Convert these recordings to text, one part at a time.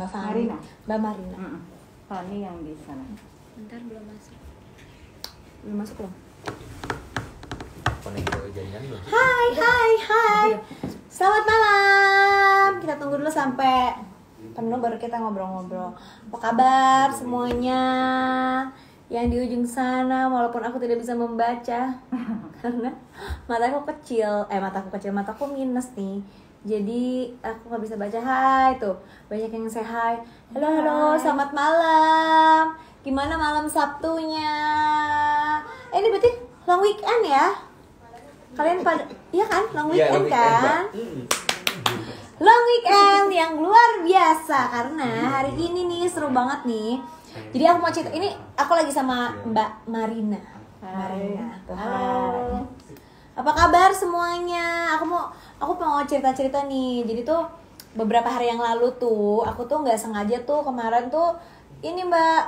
Mbak Fani. Mbak Marina. Fani yang di sana. Bentar, belum masuk. Belum masuk belum? Konek ke jaringan belum? Hai. Selamat malam. Kita tunggu dulu sampai penuh baru kita ngobrol-ngobrol. Apa kabar semuanya? Yang di ujung sana, walaupun aku tidak bisa membaca karena mataku minus nih. Jadi aku nggak bisa baca. Hai tuh, banyak yang say hi. Halo, selamat malam. Gimana malam Sabtunya? Ini berarti long weekend ya? Kalian pada, iya kan? Long weekend kan? Long weekend yang luar biasa karena hari ini nih seru banget nih. Jadi aku mau cerita, ini aku lagi sama Mbak Marina. Tuh, hai. Apa kabar semuanya? Aku mau cerita-cerita nih. Jadi tuh beberapa hari yang lalu tuh aku tuh nggak sengaja tuh kemarin tuh ini Mbak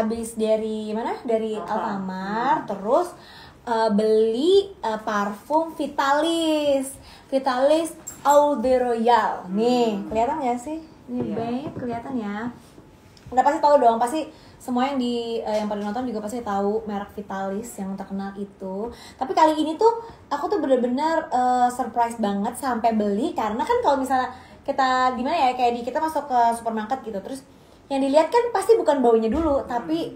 abis dari mana? Dari Alfamart, terus beli parfum Vitalis Eau de Royal. Nih, kelihatan nggak sih? Ini baik, kelihatan ya. Udah pasti tahu dong, pasti semua yang pada nonton juga pasti tahu merek Vitalis yang terkenal itu. Tapi kali ini tuh aku tuh bener-bener surprise banget sampai beli, karena kan kalau misalnya kita gimana ya, kayak kita masuk ke supermarket gitu, terus yang dilihat kan pasti bukan baunya dulu, tapi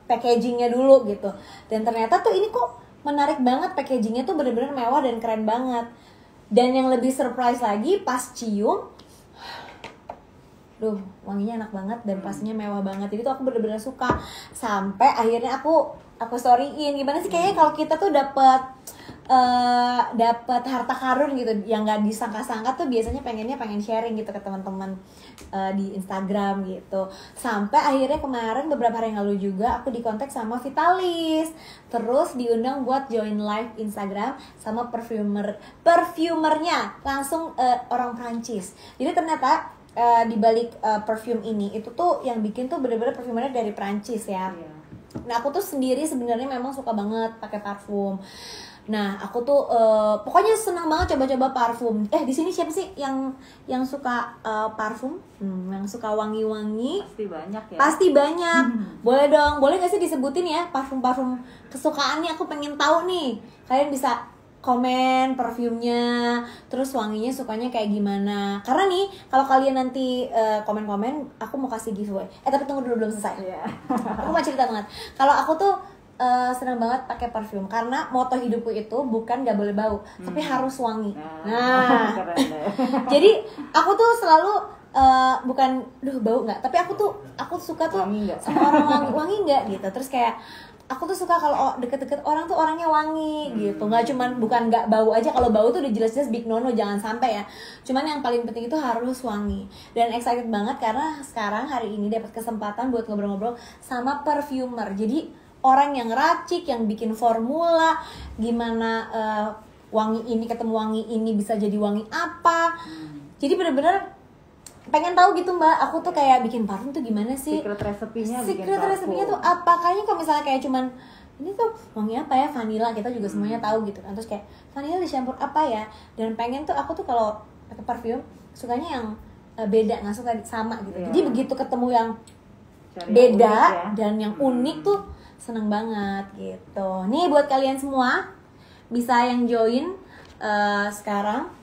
packagingnya dulu gitu. Dan ternyata tuh ini kok menarik banget, packagingnya tuh bener-bener mewah dan keren banget. Dan yang lebih surprise lagi pas cium, wanginya enak banget dan pastinya mewah banget. Jadi tuh aku bener-bener suka. Sampai akhirnya aku storyin. Gimana sih, kayaknya kalau kita tuh dapet harta karun gitu yang nggak disangka-sangka tuh biasanya pengen sharing gitu ke teman-teman di Instagram gitu. Sampai akhirnya kemarin beberapa hari yang lalu juga aku dikontak sama Vitalis, terus diundang buat join live Instagram sama perfumernya langsung orang Prancis. Jadi ternyata di balik perfume ini itu tuh yang bikin tuh bener-bener perfumernya dari Prancis ya. Nah aku tuh sendiri sebenarnya memang suka banget pakai parfum. Nah, aku tuh pokoknya senang banget coba-coba parfum. Di sini siapa sih yang suka parfum? Yang suka wangi-wangi? Pasti banyak ya. Pasti banyak. Boleh dong, boleh nggak sih disebutin ya parfum-parfum kesukaannya? Aku pengen tahu nih. Kalian bisa komen perfumnya, terus wanginya sukanya kayak gimana. Karena nih, kalau kalian nanti komen-komen, aku mau kasih giveaway. Tapi tunggu dulu, belum selesai. Aku mau cerita banget. Kalau aku tuh senang banget pakai parfum karena moto hidupku itu bukan gak boleh bau, tapi harus wangi. Nah, jadi aku tuh selalu bukan bau nggak, tapi aku suka tuh sama orang wangi nggak gitu. Terus kayak aku tuh suka kalau deket-deket orang tuh orangnya wangi gitu, nggak cuman bukan nggak bau aja. Kalau bau tuh udah jelas-jelas big no, jangan sampai ya. Cuman yang paling penting itu harus wangi. Dan excited banget karena sekarang hari ini dapat kesempatan buat ngobrol-ngobrol sama perfumer. Jadi orang yang racik, yang bikin formula, gimana wangi ini ketemu wangi ini bisa jadi wangi apa. Jadi bener-bener pengen tahu gitu Mbak, aku tuh kayak bikin parfum tuh gimana sih? Secret resepnya tuh apa? Kayaknya kalau misalnya kayak cuman ini tuh wangi apa ya, vanilla, kita juga semuanya tahu gitu kan. Terus kayak vanilla dicampur apa ya? Dan pengen tuh aku tuh kalau pakai parfum sukanya yang beda, nggak suka sama gitu. Jadi begitu ketemu yang beda dan yang unik tuh seneng banget gitu. Nih buat kalian semua bisa yang join sekarang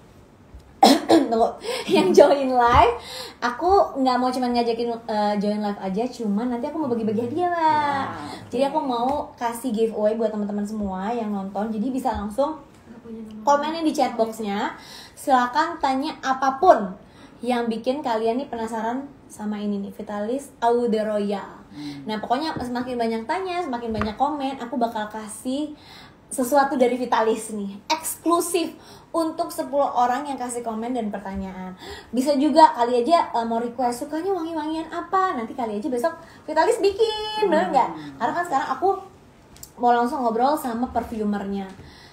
yang join live. Aku nggak mau cuman ngajakin join live aja, cuman nanti aku mau bagi-bagi hadiah lah. Jadi aku mau kasih giveaway buat teman-teman semua yang nonton. Jadi bisa langsung komennya di chat boxnya. Silakan tanya apapun yang bikin kalian nih penasaran sama ini nih, Vitalis Eau de Royal. Nah pokoknya semakin banyak tanya, semakin banyak komen, aku bakal kasih sesuatu dari Vitalis nih, eksklusif untuk 10 orang yang kasih komen dan pertanyaan. Bisa juga kali aja mau request sukanya wangi-wangian apa, nanti kali aja besok Vitalis bikin, bener nggak? Karena kan sekarang aku mau langsung ngobrol sama perfumernya.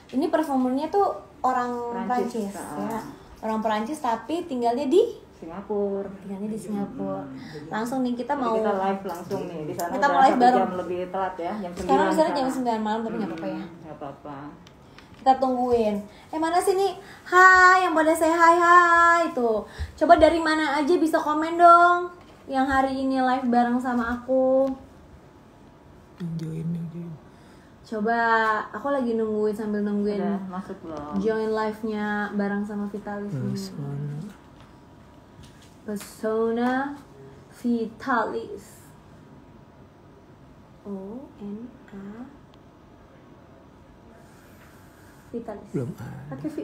Ini perfumernya tuh orang Prancis ya, orang Prancis tapi tinggalnya di Singapura. Tinggalnya di Singapura. Langsung nih kita mau live langsung nih di sana. Kita mau live baru. Jam lebih telat ya, jam 9. Sekarang misalnya jam 9 malam tapi nggak apa-apa ya. Nggak apa-apa. Kita tungguin. Mana sih nih? Hai, yang boleh say hai tuh. Coba dari mana aja bisa komen dong. Yang hari ini live bareng sama aku. Join. Coba, aku lagi nungguin sambil nungguin. Udah masuk belum? Join live-nya bareng sama Vitalis nih. Pesona Vitalis. O-N-A Vitalis. Belum ada. Pakai V.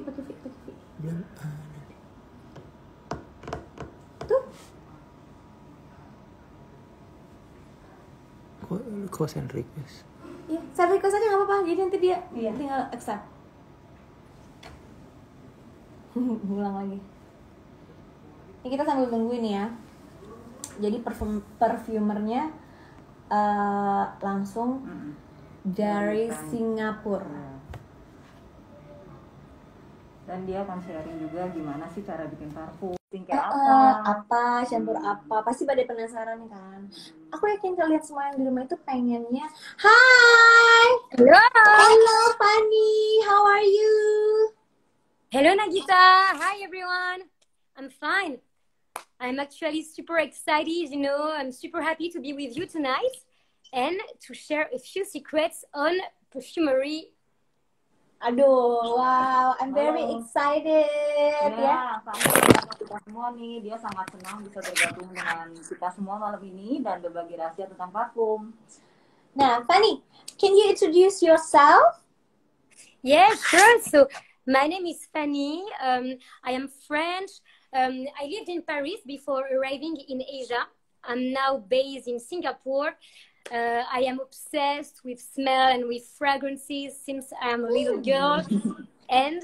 Belum ada. Tuh. Kok send request? Iya, send request aja nggak apa-apa. Jadi nanti dia tinggal accept. Ulang lagi. Ini kita sambil tungguin ya. Jadi perfumernya langsung dari Singapura. Dan dia akan sharing juga gimana sih cara bikin parfum, skincare apa, campur apa, pasti pada penasaran kan. Aku yakin kalian semua yang di rumah itu pengennya. Hai, hello Fanny, how are you? Hello Nagita, hi everyone. I'm fine. I'm actually super excited, I'm super happy to be with you tonight and to share a few secrets on perfumery. Aduh, wow, I'm very excited ya. Sama kita semua nih, dia sangat senang bisa bergabung dengan kita semua malam ini dan berbagi rahasia tentang parfum. Nah, Fanny, can you introduce yourself? Yeah, sure. So, my name is Fanny. I am French. I lived in Paris before arriving in Asia. I'm now based in Singapore. I am obsessed with smell and with fragrances since I am a little girl. And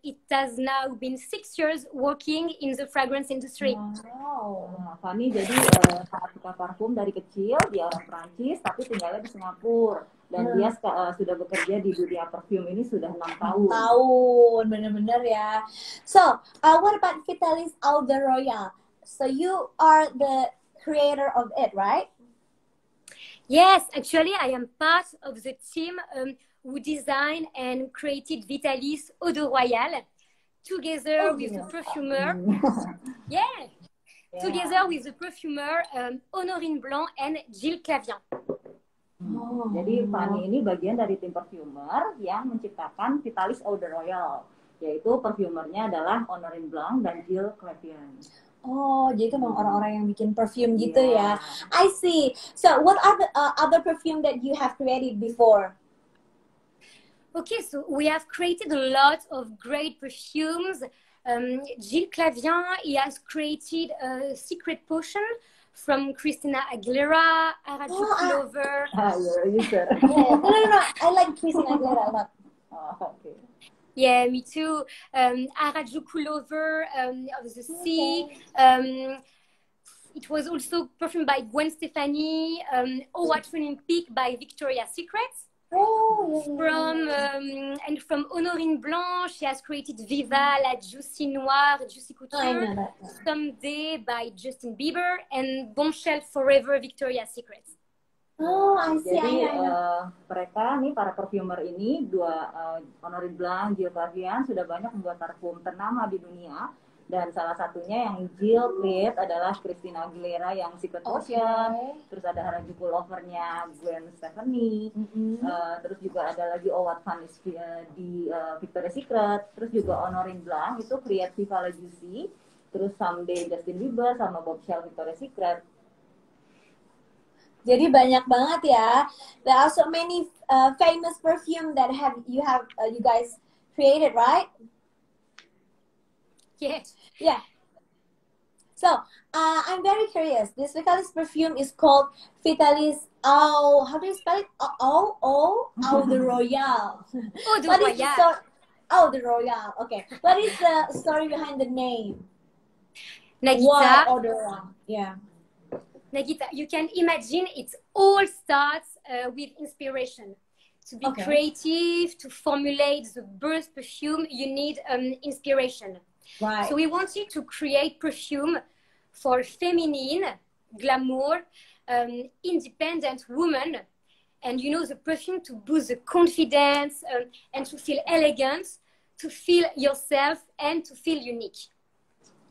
it has now been 6 years working in the fragrance industry. Wow. Fanny jadi sangat suka parfum dari kecil. Dia orang Prancis tapi tinggalnya di Singapura. Dan dia sudah bekerja di dunia parfum ini sudah 6 tahun. Bener-bener ya. So, what about Vitalis Eau de Royal? So you are the creator of it, right? Yes, actually, I am part of the team who designed and created Vitalis Eau de Royal together with the perfumer. Together with the perfumer Honorine Blanc and Gilles Clavian. Jadi Fanny ini bagian dari tim perfumer yang menciptakan Vitalis Eau de Royal, yaitu perfumernya adalah Honorine Blanc dan Gilles Clavian. Oh, jadi itu memang orang-orang yang bikin perfume gitu ya. I see. So, what are the other perfume that you have created before? Okay, so we have created a lot of great perfumes. Gilles Clavian, he has created a secret potion from Christina Aguilera, Harajuku Lover. You're a user. No. I like Christina Aguilera a lot. Okay. Yeah, me too. Harajuku Lover of the Sea. It was also perfumed by Gwen Stefani. Eau Olympique by Victoria's Secret. From Honorine Blanc, she has created Viva, La Juicy Noire, Juicy Couture. Someday by Justin Bieber and Bombshell Forever, Victoria's Secret. Oh, I see. Jadi mereka nih para perfumer ini Honorine Blanc, Gilles Clavian sudah banyak membuat parfum ternama di dunia dan salah satunya yang Gilles create adalah Christina Aguilera yang Secret Potion, terus ada Harajuku Lover-nya Gwen Stefani, terus juga ada lagi Eau Olympique di Victoria's Secret, terus juga Honorine Blanc itu create Viva La Juicy, terus Someday Justin Bieber sama Bombshell Victoria's Secret. Jadi banyak banget ya. There are so many famous perfume that you guys created, right? Yeah. So I'm very curious. This Vitalis perfume is called Vitalis Eau. How do you spell it? Eau de Royal. Eau de Royal. Eau de Royal. Okay. What is the story behind the name? Nagita. Why Eau de Royal? Yeah. Nagita, you can imagine it all starts with inspiration. To be creative, to formulate the burst perfume, you need inspiration. Right. So we wanted to create perfume for feminine, glamour, independent women. and you know, the perfume to boost the confidence and to feel elegant, to feel yourself and to feel unique.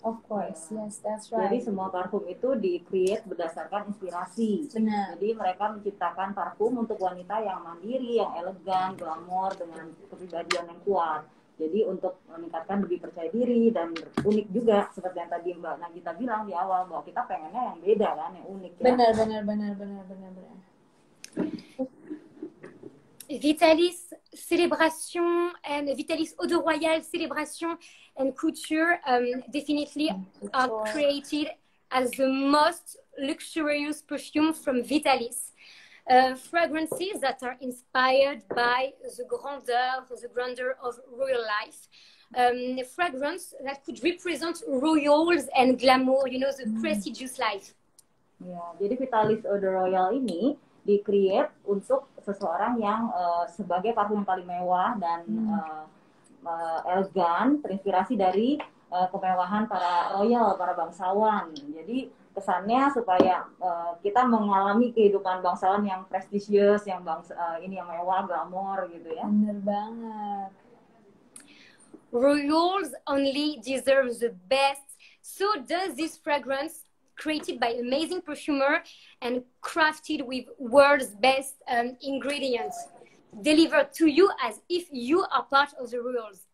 Of course, yes, that's Jadi right. semua parfum itu di-create berdasarkan inspirasi. Benar. Jadi mereka menciptakan parfum untuk wanita yang mandiri, yang elegan, glamor, dengan kepribadian yang kuat. Jadi untuk meningkatkan lebih percaya diri dan unik juga, seperti yang tadi Mbak Nagita bilang di awal, bahwa kita pengennya yang beda kan, yang unik ya. Benar. Vitalis Célébration and Vitalis Eau de Royal Célébration and Couture definitely are created as the most luxurious perfume from Vitalis. Fragrances that are inspired by the grandeur of royal life. Fragrance that could represent royals and glamour, you know, the prestigious life. Ya, jadi Vitalis Eau de Royal ini di-create untuk seseorang yang sebagai parfum yang paling mewah dan elegan, terinspirasi dari kemewahan para royal, para bangsawan. Jadi kesannya supaya kita mengalami kehidupan bangsawan yang prestisius, yang ini yang mewah, glamor gitu ya. Bener banget. Royals only deserve the best. So does this fragrance, created by amazing perfumer and crafted with world's best ingredients, delivered to you as if you are part of the royals.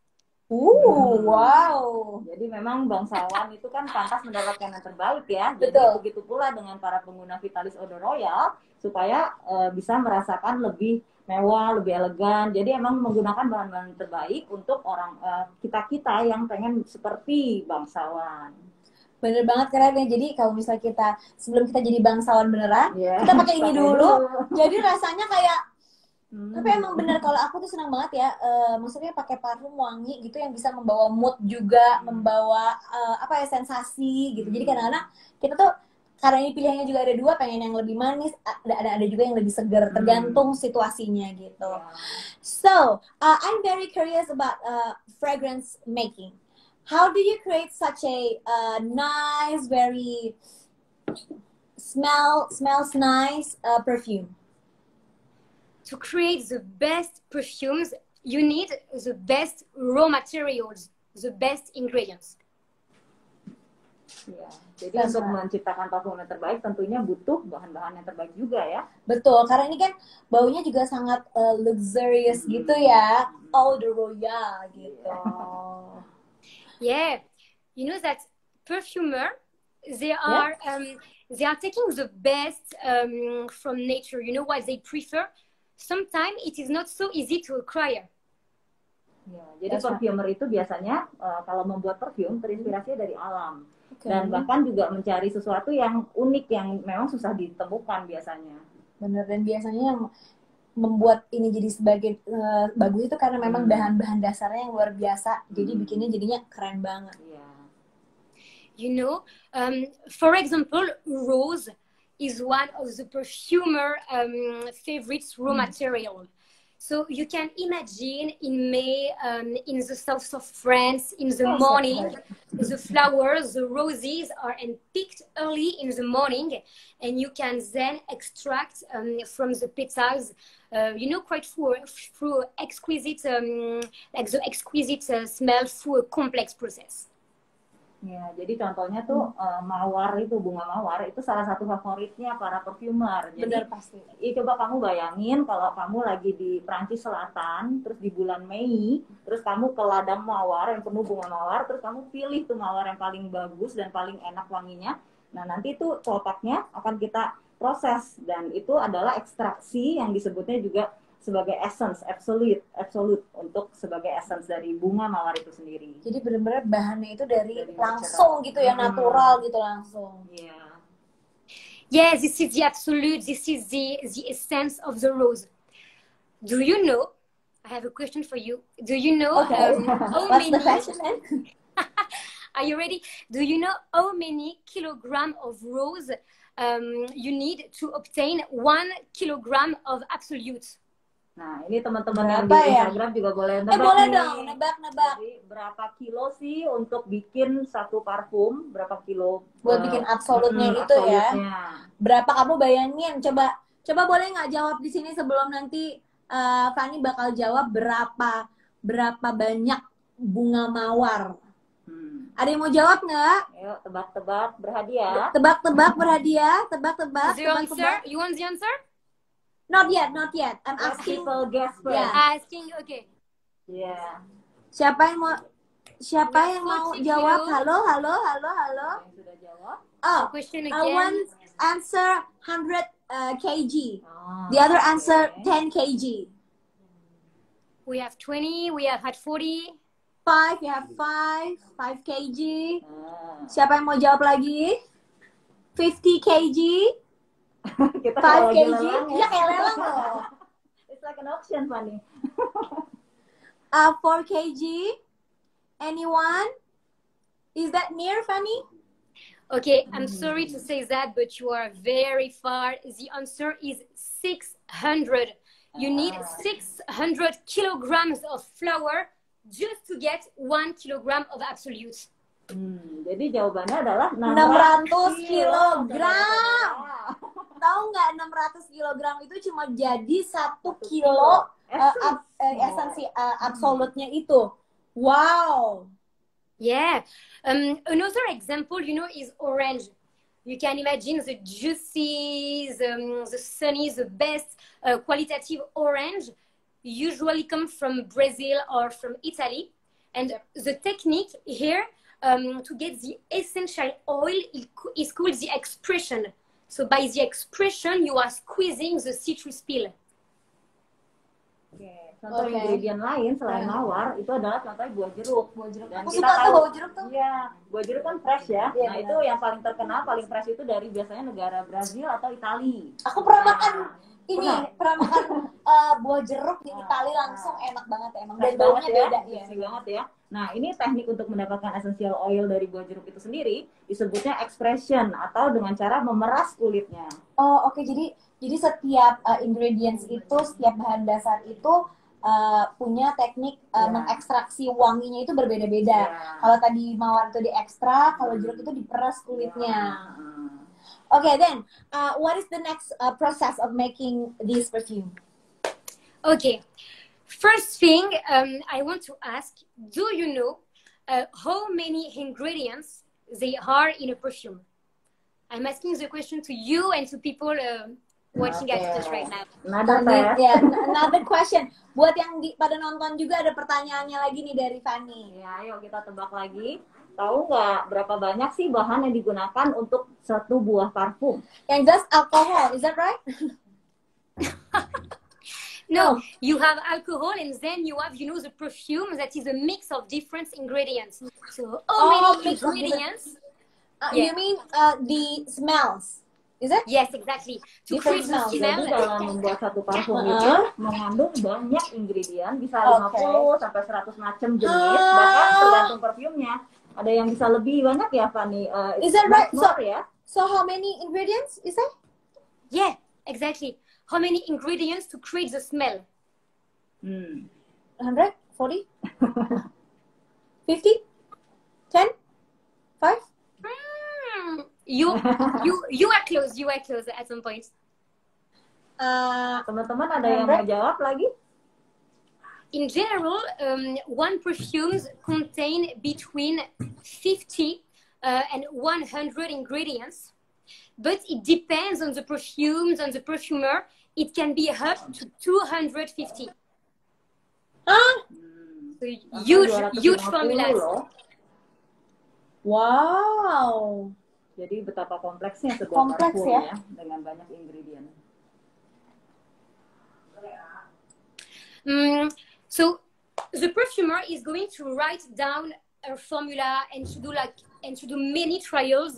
Wow. Jadi memang bangsawan itu kan pantas mendapatkan yang terbaik ya. Jadi Betul. begitu pula dengan para pengguna Vitalis Eau de Royal supaya bisa merasakan lebih mewah, lebih elegan. Jadi emang menggunakan bahan-bahan terbaik untuk orang kita-kita yang pengen seperti bangsawan. Bener banget, keren ya. Jadi kalau misalnya kita sebelum kita jadi bangsawan beneran, Yeah. kita pakai ini Pakai dulu. dulu. Jadi rasanya kayak tapi emang bener, kalau aku tuh senang banget ya, maksudnya pakai parfum wangi gitu yang bisa membawa mood juga, membawa apa ya, sensasi gitu. Jadi kadang-kadang kita tuh karena ini pilihannya juga ada dua, pengen yang lebih manis, ada juga yang lebih segar, tergantung situasinya gitu. So I'm very curious about fragrance making. How do you create such a nice, very smells nice perfume? To create the best perfumes, you need the best raw materials, the best ingredients. Ya, jadi untuk menciptakan parfum yang terbaik tentunya butuh bahan-bahan yang terbaik juga ya. Betul, karena ini kan baunya juga sangat luxurious gitu ya, Eau de Royal gitu. Yeah, you know that perfumer, they are taking the best from nature. You know what they prefer? Sometimes it is not so easy to acquire. Ya, jadi perfumer itu biasanya kalau membuat parfum terinspirasi dari alam. Dan bahkan juga mencari sesuatu yang unik yang memang susah ditemukan biasanya. Bener, dan biasanya yang membuat ini jadi sebagai bagus itu karena memang bahan-bahan dasarnya yang luar biasa. Jadi bikinnya jadinya keren banget. Yeah. You know, for example, rose is one of the perfumer favorites raw material. So you can imagine in May, in the south of France, in the morning, the flowers, the roses are picked early in the morning, and you can then extract from the petals, you know, quite through exquisite, like the exquisite smell through a complex process. Ya, jadi contohnya tuh mawar itu, bunga mawar itu salah satu favoritnya para perfumer. Jadi, benar pasti. Coba kamu bayangin kalau kamu lagi di Prancis Selatan, terus di bulan Mei, terus kamu ke ladang mawar yang penuh bunga mawar, terus kamu pilih tuh mawar yang paling bagus dan paling enak wanginya. Nah, nanti tuh kotaknya akan kita proses dan itu adalah ekstraksi yang disebutnya juga sebagai essence, absolute untuk sebagai essence dari bunga mawar itu sendiri. Jadi benar-benar bahannya itu dari langsung gitu ya, natural gitu langsung. Yeah. Yeah, this is the absolute, this is the essence of the rose. Do you know, I have a question for you. Do you know how What's many... the question then? Are you ready? Do you know how many kilogram of rose you need to obtain 1 kilogram of absolute? Nah, ini teman-teman yang di Instagram juga boleh nebak. Boleh dong, nebak. Jadi, berapa kilo sih untuk bikin satu parfum? Berapa kilo? Buat bikin absolutnya itu ya. Berapa kamu bayangin? Coba Coba boleh nggak jawab di sini sebelum nanti Fanny bakal jawab berapa banyak bunga mawar. Ada yang mau jawab nggak? Ayo tebak-tebak berhadiah. Tebak-tebak berhadiah, tebak-tebak, The answer? tebak-tebak. You want the answer? Not yet, not yet. I'm Let asking. people guess first. Yeah. Asking, okay. Yeah. Siapa yang mau Let's jawab? you. Halo, halo, halo, halo. Yang sudah jawab. Oh, Question I again. want answer 100 kg. Oh, The other answer okay. 10 kg. We have 20, we have had 40. 5, you have 5 kg. Ah. Siapa yang mau jawab lagi? 50 kg. Kita 5 kalau lagi kg. lelang Iya kayak lelang loh. It's like an auction, Fanny. 4 kg. Anyone? Is that near, Fanny? Okay, I'm sorry to say that, but you are very far. The answer is 600. You need 600 kilograms of flour just to get 1 kilogram of absolute. Jadi jawabannya adalah 600 kilogram. saudara-saudara. Tahu nggak 600 kilogram itu cuma jadi 1 kilo esensi absolutnya itu. Wow. Yeah. Another example, is orange. You can imagine the juicy, the sunny, the best qualitative orange usually come from Brazil or from Italy. And the technique here to get the essential oil is called the expression. So by the expression, you are squeezing the citrus peel. Oke, contoh ingredient lain selain mawar itu adalah contohnya buah jeruk. Dan Aku kita suka tuh tahu, bau jeruk tuh. Iya, buah jeruk kan fresh ya. Iya, Nah benar. itu yang paling terkenal, paling fresh itu dari biasanya negara Brazil atau Itali. Aku pernah makan ini, Pernah? pernah makan buah jeruk di Itali langsung, enak banget emang. Dan Fresh baunya banget ya, beda ya. juicy banget ya. Nah ini teknik untuk mendapatkan essential oil dari buah jeruk itu sendiri disebutnya expression atau dengan cara memeras kulitnya. Oh oke, jadi setiap ingredients itu, setiap bahan dasar itu punya teknik mengekstraksi wanginya itu berbeda-beda. Ya. Kalau tadi mawar itu diekstrak, kalau jeruk itu diperas kulitnya. Okay, then what is the next process of making this perfume? Okay. First thing, I want to ask, do you know how many ingredients there are in a perfume? I'm asking the question to you and to people watching at us right now. Another test. Ya, another question. Buat yang pada nonton juga ada pertanyaannya lagi nih dari Fanny. Ya, ayo kita tebak lagi. Tahu nggak berapa banyak sih bahan yang digunakan untuk satu buah parfum? Yang jelas alkohol, is that right? No, you have alcohol and then you have, the perfume that is a mix of different ingredients. So how many mix of ingredients? You mean the smells? Is it? Yes, exactly. To Different create the smells. smell. Jadi dalam membuat satu parfum itu mengandung banyak ingredient, bisa 50 sampai 100 macam jenis, bahkan tergantung perfumnya. Ada yang bisa lebih banyak ya, Fanny. Is that right? More, ya? So how many ingredients is that? Yeah, exactly. How many ingredients to create the smell? 100? 40? 50? 10? 5? You are close. You are close at some point. Teman-teman ada yang mau jawab lagi? In general, one perfumes contain between 50 and 100 ingredients, but it depends on the perfumes, on the perfumer. It can be up to 250. So huge formulas. Loh. Wow. Jadi betapa kompleksnya sebuah Kompleks parfum ya. ya, dengan banyak ingredient. So the perfumer is going to write down a formula and to do many trials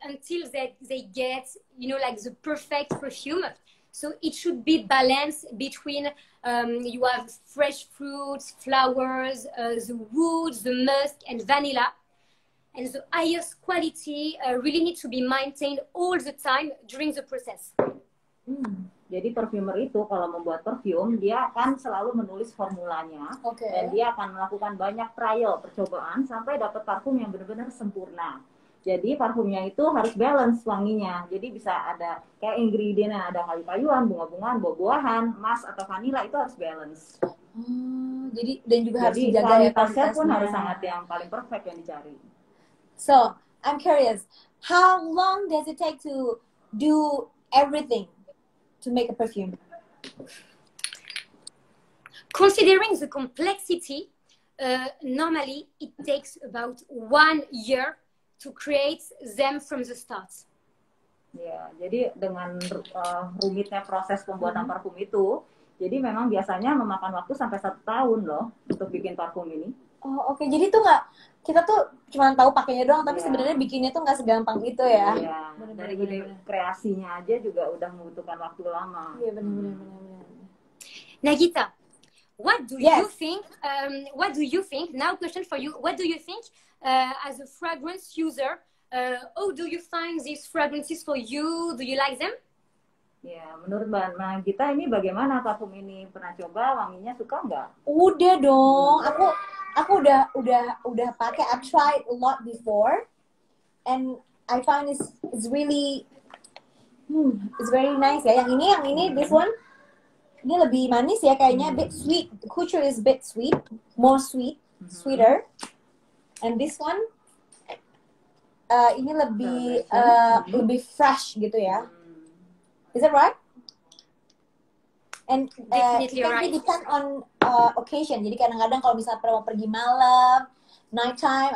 until they get the perfect perfume. So it should be balanced between you have fresh fruits, flowers, the woods, the musk, and vanilla. And the highest quality really needs to be maintained all the time during the process. Jadi perfumer itu kalau membuat parfum, dia akan selalu menulis formulanya. Dan dia akan melakukan banyak trial, percobaan, sampai dapat parfum yang benar-benar sempurna. Jadi parfumnya itu harus balance wanginya. Jadi bisa ada kayak ingredientnya, ada kayu-kayuan, bunga-bungaan, buah-buahan, emas atau vanilla, itu harus balance. Jadi dan juga harus Jadi dijaga ya kualitasnya pun kualitasnya. harus sangat yang paling perfect yang dicari. So, I'm curious, how long does it take to do everything to make a perfume? Considering the complexity, normally it takes about 1 year to create them from the start. Ya, jadi dengan rumitnya proses pembuatan parfum itu, jadi memang biasanya memakan waktu sampai 1 tahun loh untuk bikin parfum ini. Oh, oke. Jadi tuh nggak, kita tuh cuma tahu pakainya doang, tapi Iya. sebenarnya bikinnya tuh nggak segampang itu ya. Iya, dari ide kreasinya aja juga udah membutuhkan waktu lama. Iya, benar-benar. Nagita, what do Yes. you think? What do you think? Now, question for you. What do you think as a fragrance user? How do you find these fragrances for you? Do you like them? Ya, menurut Mbak Nagita ini bagaimana parfum ini? Pernah coba, wanginya suka nggak? Udah dong. Aku udah pakai. I tried a lot before, and I find it's really it's very nice ya. Yang ini this one ini lebih manis ya kayaknya, bit sweet. Couture is bit sweet, more sweeter. And this one ini lebih fresh gitu ya. Is that right? And Definitely it can right. be depend on occasion. Jadi kadang-kadang kalau misalnya mau pergi malam, night time,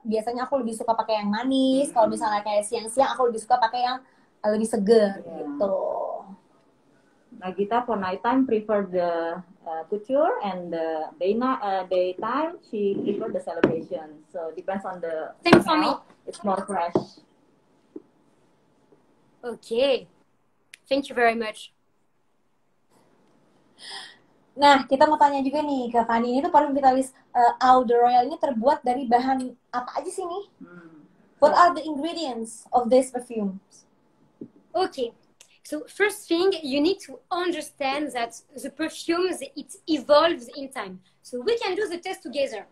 biasanya aku lebih suka pakai yang manis. Kalau misalnya kayak siang-siang, aku lebih suka pakai yang lebih seger gitu. Nagita for nighttime prefer the couture, and the daytime she prefer the celebration. So depends on the Same for me. smell. It's more fresh. Okay. Thank you very much. Nah, kita mau tanya juga nih ke Fanny, ini tuh parfum Vitalis Eau de Royal ini terbuat dari bahan apa aja sih nih? What are the ingredients of this perfume? Okay. So first thing, you need to understand that the perfumes, it evolves in time. So we can do the test together.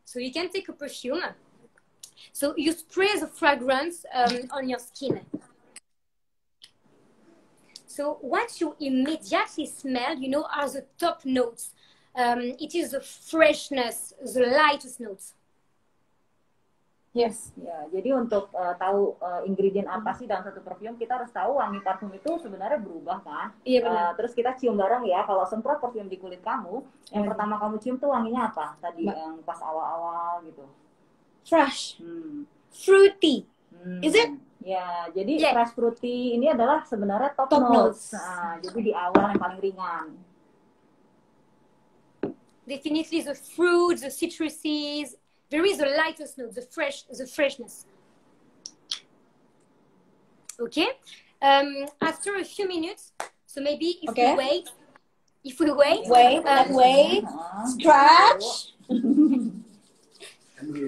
So you can take a perfume. So you spray the fragrance on your skin. So what you immediately smell, are the top notes. It is the freshness, the lightest notes. Yes. Ya, jadi untuk tahu ingredient apa sih dalam satu perfume, kita harus tahu wangi parfum itu sebenarnya berubah kan. Iya, benar. Terus kita cium bareng ya. Kalau semprot parfum di kulit kamu, yang pertama kamu cium tuh wanginya apa? Tadi yang pas awal-awal gitu. Fresh. Fruity. Is it? Ya, jadi Yeah. fresh fruity ini adalah sebenarnya top Top notes. notes. Nah, jadi di awal yang paling ringan. Definitely the fruits, the citruses. There is the lightest note, the freshness. Okay. After a few minutes, so maybe if Okay. we wait, Wait, stretch.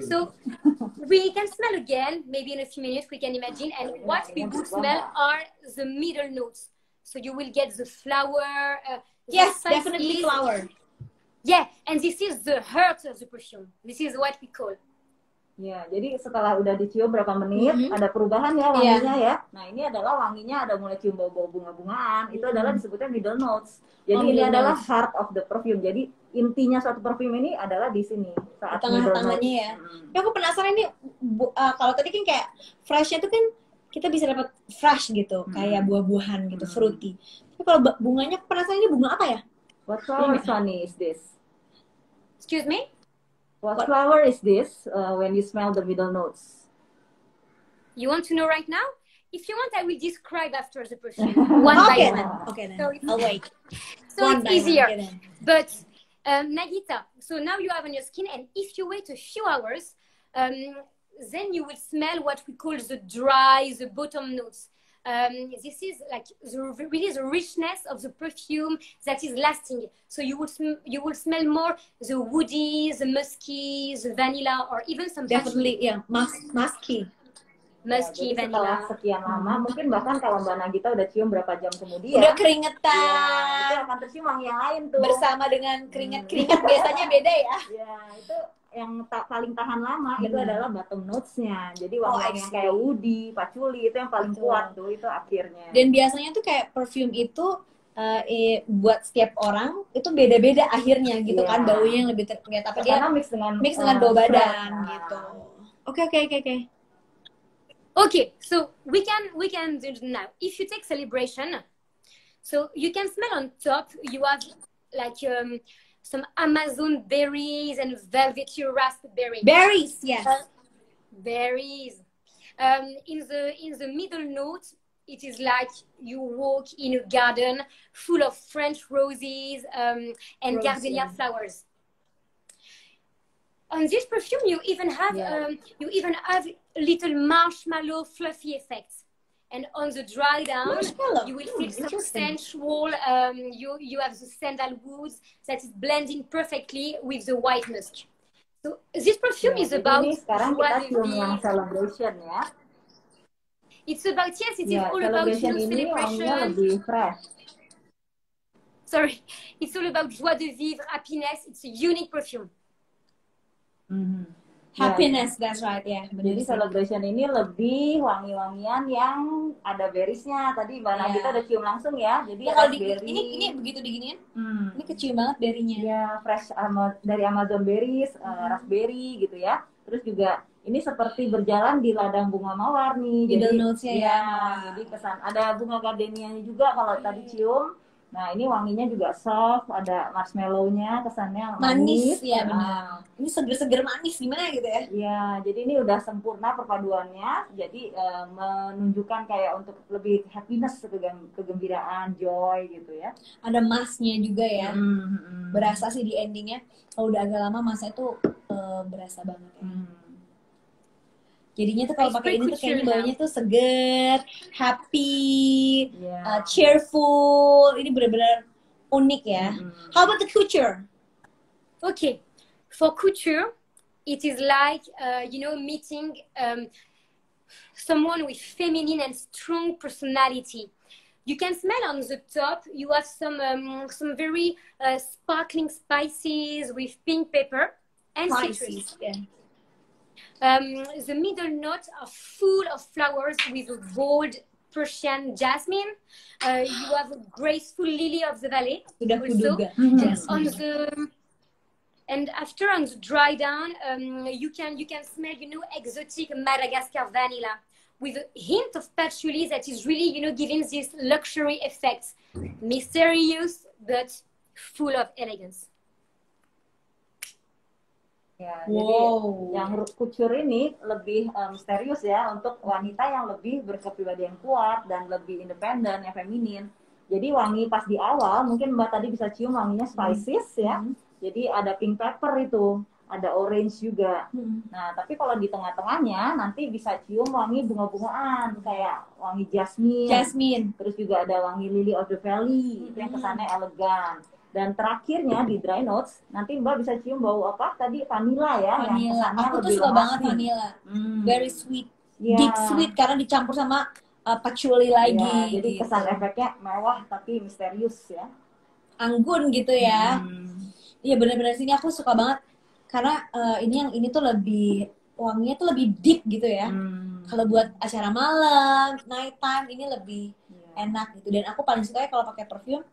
So we can smell again, maybe in a few minutes we can imagine, and what we would smell are the middle notes. So you will get the flower. The Yes, spices. definitely flower. Yeah, and this is the heart of the perfume. This is what we call. Ya, jadi setelah udah dicium berapa menit, ada perubahan ya wanginya ya. Nah, ini adalah wanginya ada mulai cium bau-bau bunga-bungaan. Itu adalah disebutnya middle notes. Jadi ini middle adalah notes. heart of the perfume. Jadi intinya suatu perfume ini adalah di sini saat middle notes. Tengah-tengahnya ya. Tapi aku penasaran nih, kalau tadi kan kayak freshnya tuh kan kita bisa dapat fresh gitu, kayak buah-buahan gitu, fruity. Tapi kalau bunganya, aku penasaran ini bunga apa ya? What flower, Sunny, is this? Excuse me? What flower is this when you smell the middle notes? You want to know right now? If you want, I will describe after the perfume, one by Okay one. then. Okay then. So I'll wait. So One it's by one, easier. okay then. But Nagita, so now you have on your skin, and if you wait a few hours, then you will smell what we call the dry, the bottom notes. This is like really the richness of the perfume that is lasting. So you will smell more the woody, the musky, the vanilla, or even some Definitely, yeah, musky. musky Jadi setelah vanilla. sekian lama, mungkin bahkan kalau Mbak Nagita udah cium berapa jam kemudian, Udah itu keringetan. akan tercium wangi yang lain tuh. Bersama dengan keringat biasanya beda ya. Ya, itu paling tahan lama itu Benar. adalah bottom notes-nya. Jadi Oh, wangi-wangi I yang see. kayak woody, patchouli itu yang paling Betul. kuat tuh, itu akhirnya. Dan biasanya tuh kayak perfume itu buat setiap orang itu beda-beda akhirnya gitu Iya. kan, baunya yang lebih terlihat apa dia Karena mix dengan bau stress. badan Nah. gitu. Oke. Okay, so we can do it now. If you take celebration, so you can smell on top. You have like some Amazon berries and velvety raspberry Berries, yes. berries. In the middle note, it is like you walk in a garden full of French roses and Rose, gardenia yeah. flowers. On this perfume, you even have little marshmallow fluffy effects. And on the dry down, Marshmallow. you will feel some Interesting. sensual. You have the sandalwoods that is blending perfectly with the white musk. So this perfume Ya, is jadi about ini sekarang kita joie de cium yang vivre. celebration ya. It's about it is Ya, all about celebration ini wanginya celebration. lebih fresh. Sorry, it's all about joie de vivre, happiness. It's a unique perfume. Happiness, that's right ya. Benar Jadi sih. celebration ini lebih wangi-wangian yang ada berries-nya. Tadi Mbak Iya. Nagita udah cium langsung ya. Jadi Ya, kalau raspberry. ini begitu diginiin, Hmm. ini kecium banget berinya. Ya, fresh dari Amazon berries, raspberry gitu ya. Terus juga ini seperti berjalan di ladang bunga mawar nih. Middle Jadi notes-nya ya. Jadi kesan ada bunga gardenianya juga kalau tadi cium. Nah, ini wanginya juga soft, ada marshmallow-nya, kesannya Manis, manis. ya benar. Ini seger-seger manis gimana gitu ya? Ya, jadi ini udah sempurna perpaduannya. Jadi menunjukkan kayak untuk lebih happiness, kegembiraan, joy gitu ya. Ada masnya juga ya. Hmm. Berasa sih di endingnya. Kalau udah agak lama masnya tuh berasa banget ya. Jadinya tuh kalau pakai ini tuh kayaknya baunya tuh seger, happy, Yeah. cheerful. Ini benar-benar unik ya. How about the couture? Okay, for couture, it is like meeting someone with feminine and strong personality. You can smell on the top. You have some very sparkling spices with pink pepper and citrus. Yeah. The middle notes are full of flowers with a bold Persian jasmine. You have a graceful lily of the valley. Sudah also. kuduga. And after on the dry down, you can smell exotic Madagascar vanilla with a hint of patchouli that is really giving this luxury effect, mysterious but full of elegance. Ya, Wow. jadi yang couture ini lebih misterius ya untuk wanita yang lebih berkepribadian kuat dan lebih independen, yang feminin. Jadi wangi pas di awal mungkin Mbak tadi bisa cium wanginya spices ya. Jadi ada pink pepper itu, ada orange juga. Nah, tapi kalau di tengah-tengahnya nanti bisa cium wangi bunga-bungaan kayak wangi jasmine. Terus juga ada wangi lily of the valley, itu yang kesannya elegan. Dan terakhirnya di dry notes, nanti Mbak bisa cium bau apa? Tadi vanilla ya. Vanilla. Yang kesannya Aku tuh lebih suka lemas banget nih. vanilla. Very sweet. Yeah. Deep sweet karena dicampur sama patchouli lagi. Yeah, jadi gitu. kesan efeknya mewah tapi misterius ya. Anggun gitu ya. Iya benar-benar sini aku suka banget. Karena ini tuh lebih wanginya tuh lebih deep gitu ya. Kalau buat acara malam, night time ini lebih enak gitu. Dan aku paling suka kalau pakai perfume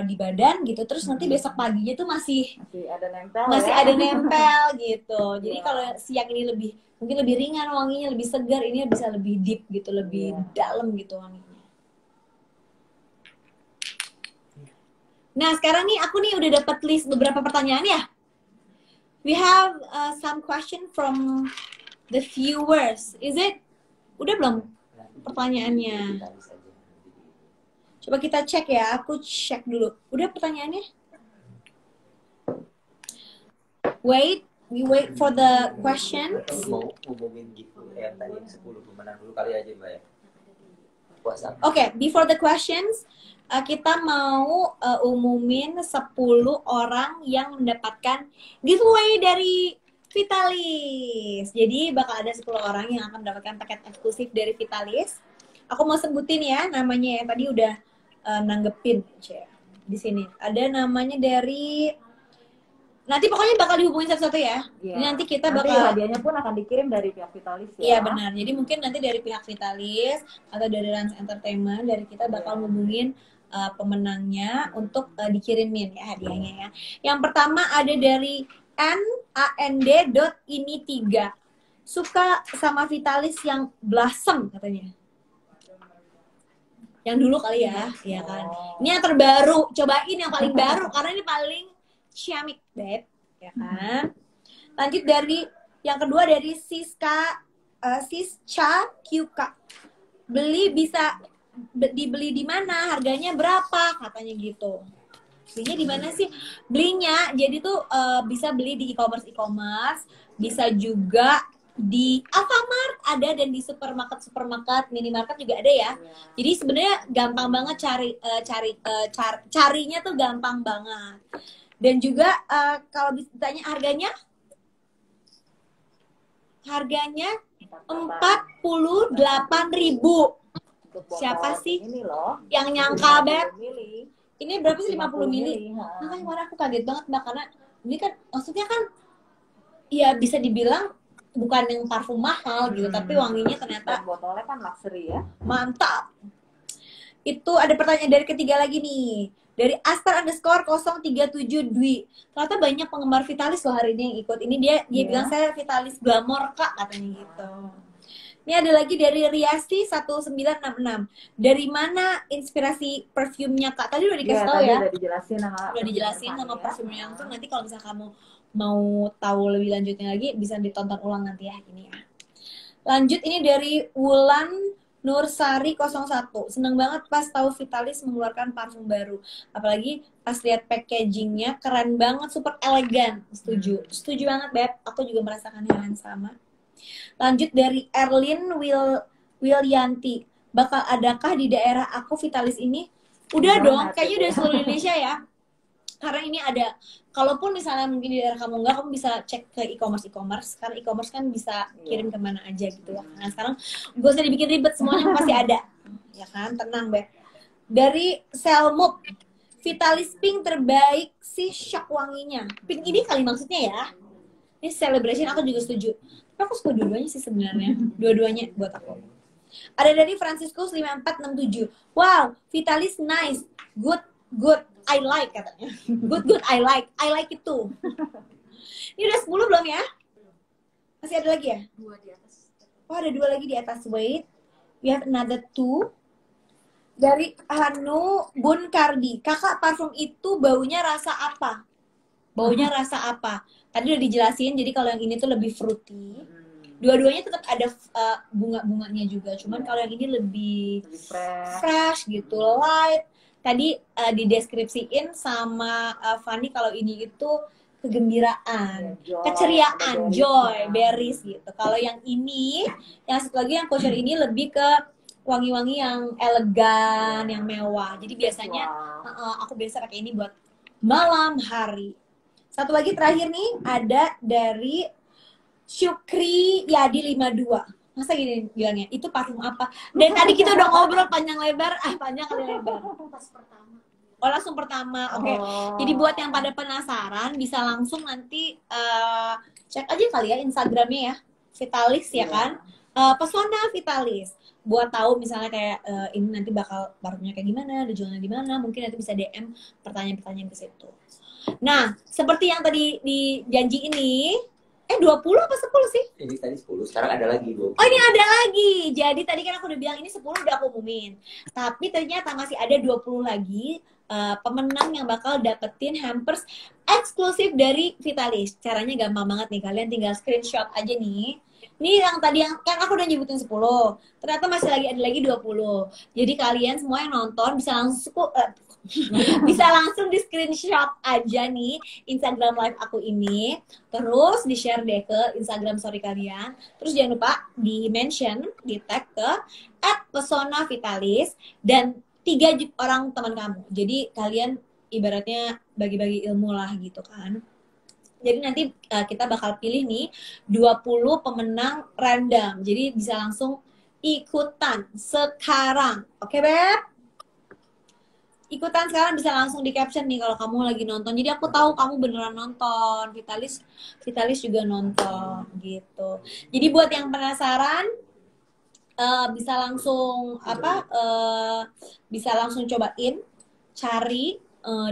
di badan gitu, terus nanti besok paginya tuh masih ada nempel ada nempel gitu. Jadi kalau siang ini mungkin lebih ringan wanginya, lebih segar, ini bisa lebih deep gitu, lebih dalam gitu wanginya. Nah sekarang nih aku nih udah dapat list beberapa pertanyaan ya. We have some question from the viewers. Is it? Udah belum pertanyaannya? Coba kita cek ya, aku cek dulu. Udah pertanyaannya? Wait, we wait for the questions. Mau umumin gitu yang tadi 10 pemenang dulu kali aja Mbak ya. Puasa. Oke, before the questions, kita mau umumin 10 orang yang mendapatkan giveaway dari Vitalis. Jadi bakal ada 10 orang yang akan mendapatkan paket eksklusif dari Vitalis. Aku mau sebutin ya namanya yang tadi udah nanggepin di sini. Ada namanya dari Nanti pokoknya bakal dihubungin satu-satu ya. Iya. Ini nanti kita Nanti bakal hadiahnya pun akan dikirim dari pihak Vitalis ya. Iya benar. Jadi mungkin nanti dari pihak Vitalis atau dari Rans Entertainment dari kita bakal hubungin pemenangnya untuk dikirimin ya hadiahnya ya. Yang pertama ada dari NAND.ini3. Suka sama Vitalis yang blossom katanya. Yang dulu kali ya, ya kan. Ini yang terbaru, cobain yang paling baru karena ini paling ciamik, Beb, ya kan. Lanjut dari yang kedua dari Sisca Kyuka. Dibeli di mana? Harganya berapa? Katanya gitu. Belinya di mana sih? Belinya jadi tuh bisa beli di e-commerce, bisa juga di Alfamart ada dan di supermarket, minimarket juga ada ya. Jadi sebenarnya gampang banget carinya tuh gampang banget. Dan juga kalau ditanya harganya 48.000. Siapa sih Ini loh. yang nyangka, Beb? Mili. Ini berapa sih 50 mili? Ha. Makanya kemarin aku kaget banget Mbak karena ini kan maksudnya kan ya bisa dibilang bukan yang parfum mahal gitu, tapi wanginya ternyata Dan botolnya kan luxury ya. mantap. Itu ada pertanyaan dari ketiga lagi nih. Dari Astar_037 Dwi. Ternyata banyak penggemar Vitalis loh hari ini yang ikut. Ini dia bilang saya Vitalis Glamour Kak katanya gitu. Ini ada lagi dari Riasti 1966. Dari mana inspirasi perfumenya Kak? Tadi udah dikasih tahu ya. Udah dijelasin Sama perfumnya langsung. Nanti kalau misalnya kamu mau tahu lebih lanjutnya lagi bisa ditonton ulang nanti ya ini ya. Lanjut ini dari Wulan Nursari 01. Seneng banget pas tahu Vitalis mengeluarkan parfum baru. Apalagi pas lihat packagingnya keren banget, super elegan. Setuju banget Beb. Aku juga merasakan hal yang sama. Lanjut dari Erlin Wilyanti. Bakal adakah di daerah aku Vitalis ini? Udah dong, kayaknya udah seluruh Indonesia ya. Karena ini ada, kalaupun misalnya mungkin di daerah kamu enggak, kamu bisa cek ke e-commerce. Karena e-commerce kan bisa kirim kemana aja gitu ya. Nah sekarang gak usah dibikin ribet, semuanya pasti ada. Ya kan, tenang Beb. Dari Selmup, Vitalis Pink terbaik sih, shock wanginya. Pink ini kali maksudnya ya. Ini celebration, aku juga setuju. Tapi aku suka dua-duanya sih sebenarnya. Dua-duanya buat aku. Ada dari Franciscus 5467. Wow, Vitalis nice. Good. I like katanya. Good, I like it too. Ini udah 10 belum ya? Masih ada lagi ya? 2 di atas. Oh, ada 2 lagi di atas. Wait. We have another 2. Dari Hanu Bun Kardi. Kakak, parfum itu baunya rasa apa? Tadi udah dijelasin, jadi kalau yang ini tuh lebih fruity. Dua-duanya tetap ada bunga-bunganya juga. Cuman kalau yang ini lebih fresh gitu, light. Tadi dideskripsiin sama Fanny kalau ini itu kegembiraan, keceriaan, joy, berries gitu. Kalau yang ini, yang satu lagi yang kosher ini lebih ke wangi-wangi yang elegan, yang mewah. Jadi biasanya aku biasa pakai ini buat malam hari. Satu lagi terakhir nih ada dari Syukri Yadi 52. Masa gini bilangnya, itu parfum apa? Dan tadi kita udah ngobrol panjang lebar. Oh, langsung pertama. Oke. Jadi buat yang pada penasaran bisa langsung nanti cek aja kali ya Instagramnya ya. Vitalis ya kan? Pesona Vitalis. Buat tahu misalnya kayak ini nanti bakal parfumnya kayak gimana, dijualnya di mana, mungkin nanti bisa DM pertanyaan-pertanyaan ke situ. Nah, seperti yang tadi dijanji ini, 20 apa 10 sih? Ini tadi 10, sekarang ada lagi 20. Oh, ini ada lagi. Jadi tadi kan aku udah bilang ini 10 udah aku umumin. Tapi ternyata masih ada 20 lagi pemenang yang bakal dapetin hampers eksklusif dari Vitalis. Caranya gampang banget nih. Kalian tinggal screenshot aja nih. Ini yang tadi yang kan aku udah nyebutin 10. Ternyata masih ada lagi 20. Jadi kalian semua yang nonton bisa langsung di screenshot aja nih Instagram live aku ini, terus di share deh ke Instagram story kalian, terus jangan lupa di mention, di tag ke @pesonavitalis dan 3 orang teman kamu. Jadi kalian ibaratnya bagi-bagi ilmu lah gitu kan. Jadi nanti kita bakal pilih nih 20 pemenang random. Jadi bisa langsung ikutan sekarang. Oke, Beb? ikutan sekarang bisa langsung di caption nih kalau kamu lagi nonton. Jadi aku tahu kamu beneran nonton. Vitalis juga nonton gitu. Jadi buat yang penasaran bisa langsung bisa langsung cobain cari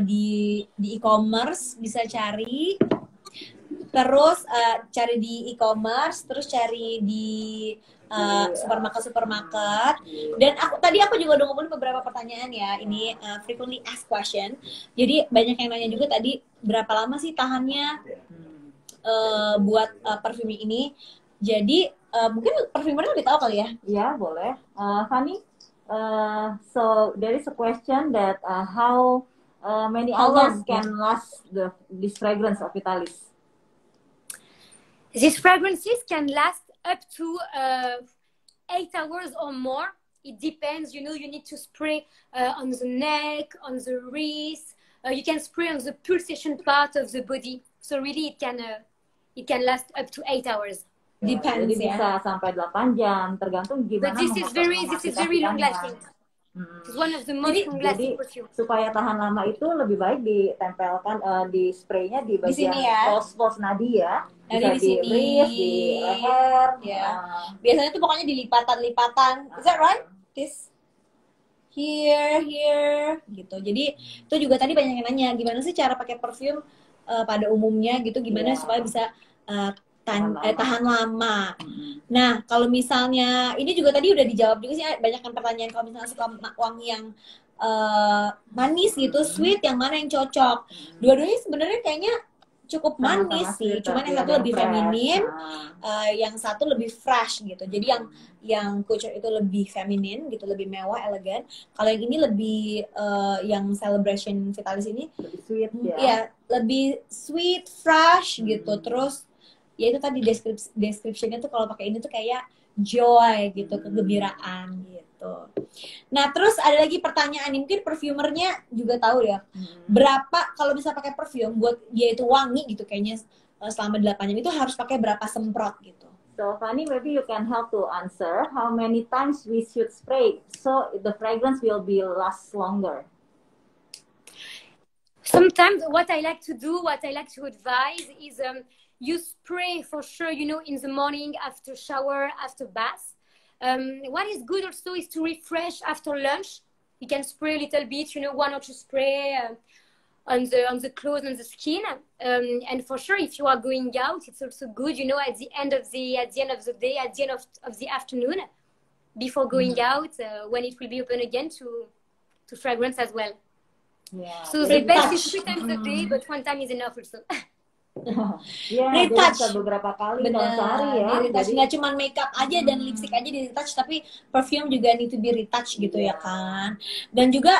di e-commerce, bisa cari terus cari di e-commerce, terus cari di supermarket. Dan aku juga udah ngomongin beberapa pertanyaan ya, ini frequently asked question. Jadi banyak yang nanya juga tadi, berapa lama sih tahannya buat parfum ini. Jadi mungkin parfumernya lebih tahu kali ya. Ya, boleh. Fanny, so there is a question that how many hours can last this fragrance of Vitalis? These fragrances can last up to 8 hours or more. It depends, you need to spray on the neck, on the wrist. You can spray on the pulsation part of the body. So really it can last up to 8 hours. Depends, jadi bisa sampai 8 jam, tergantung gimana. But this is very long lasting. It's one of the most long lasting perfume. Supaya tahan lama itu lebih baik ditempelkan di spraynya di bagian pulse nadi ya. Bisa di sini, wrist, di leher. Ya. Biasanya tuh pokoknya di lipatan-lipatan. Is that right? This here gitu. Jadi itu juga tadi banyak yang nanya gimana sih cara pakai parfum pada umumnya gitu, gimana supaya bisa tahan lama. Nah, kalau misalnya ini juga tadi udah dijawab juga sih, banyak kan pertanyaan kalau misalnya suka wangi yang manis gitu, sweet, yang mana yang cocok. Dua-duanya sebenarnya kayaknya cukup manis sih, cuman yang satu lebih feminin, yang satu lebih fresh gitu. Jadi yang couture itu lebih feminin gitu, lebih mewah, elegan. Kalau yang ini lebih yang celebration Vitalis ini lebih sweet ya, lebih sweet, fresh gitu. Terus ya itu tadi description-nya tuh kalau pakai ini tuh kayak joy gitu, kegembiraan gitu. Nah, terus ada lagi pertanyaan, mungkin perfumernya juga tahu ya. Berapa kalau bisa pakai parfum buat dia itu wangi gitu kayaknya selama 8 jam itu harus pakai berapa semprot gitu. So Fanny, maybe you can help to answer how many times we should spray so the fragrance will be last longer. Sometimes what I like to advise is you spray for sure, in the morning, after shower, after bath. What is good also is to refresh after lunch. You can spray a little bit, 1 or 2 spray on the clothes and the skin. And for sure, if you are going out, it's also good, at the end of the day, at the end of the afternoon, before going out, when it will be open again to fragrance as well. Yeah. So the best is 3 times a day, but 1 time is enough also. Retouch beberapa kali dalam sehari ya. Retouch nggak cuma makeup aja dan lipstick aja di retouch, tapi perfume juga need to be retouch gitu ya kan. Dan juga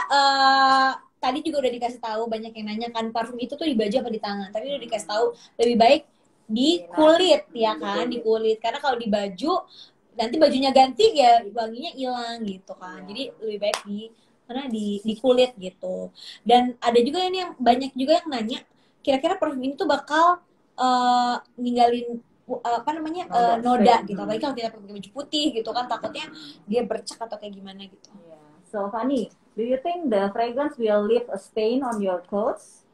tadi juga udah dikasih tahu, banyak yang nanya kan parfum itu tuh di baju apa di tangan, tapi udah dikasih tahu lebih baik di kulit ya kan, di kulit, karena kalau di baju nanti bajunya ganti ya wanginya hilang gitu kan. Jadi lebih baik di kulit gitu. Dan ada juga ini yang banyak juga yang nanya, kira-kira parfum ini tuh bakal ninggalin noda gitu, apalagi kalau kita pakai baju putih gitu kan, takutnya dia bercak atau kayak gimana gitu. So Fanny, do you think the fragrance will leave a stain on your clothes?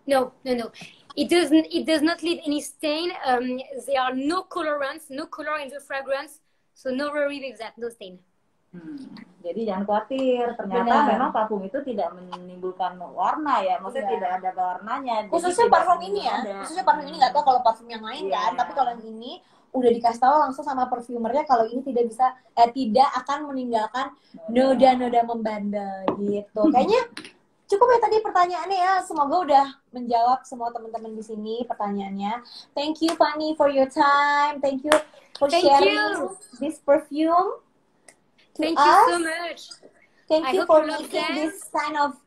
No. It does not leave any stain. There are no colorants, no color in the fragrance, so no worry with that, no stain. Jadi jangan khawatir, ternyata memang parfum itu tidak menimbulkan warna ya, maksudnya tidak ada warnanya. Khususnya parfum ini ya, khususnya parfum ini, nggak tahu kalau parfum yang lain kan, tapi kalau yang ini udah dikasih tahu langsung sama parfumernya kalau ini tidak akan meninggalkan noda-noda membandel gitu. Kayaknya cukup ya tadi pertanyaannya ya, semoga udah menjawab semua teman-teman di sini pertanyaannya. Thank you Fanny for your time, thank you for sharing this perfume. Thank you so much. Thank you for making this kind of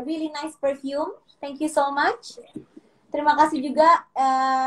really nice perfume. Thank you so much. Terima kasih juga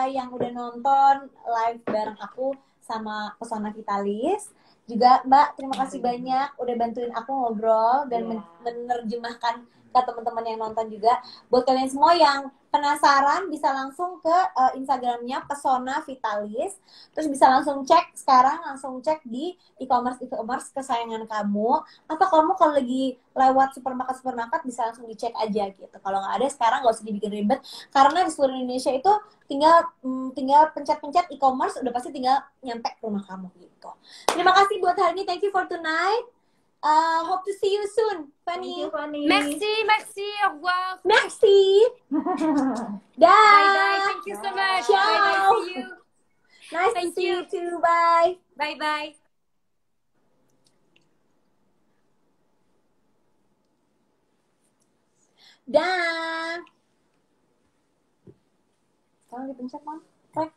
yang udah nonton live bareng aku sama Pesona Vitalis. Juga Mbak, terima kasih banyak udah bantuin aku ngobrol dan menerjemahkan ke teman-teman yang nonton juga. Buat kalian semua yang penasaran bisa langsung ke Instagramnya Pesona Vitalis, terus bisa langsung cek sekarang, langsung cek di e-commerce kesayangan kamu, atau kamu kalau lagi lewat supermarket bisa langsung dicek aja gitu. Kalau nggak ada sekarang nggak usah dibikin ribet, karena di seluruh Indonesia itu tinggal pencet-pencet e-commerce udah pasti tinggal nyampe ke rumah kamu gitu. Terima kasih buat hari ini, thank you for tonight. Hope to see you soon, Fanny. Merci, au revoir. Merci. Dah. Bye, thank you so much. Ciao. Bye, see you. Nice Thank to see you you. too. Bye. Bye. Dah. Sekarang dipencet, Mon. Oke.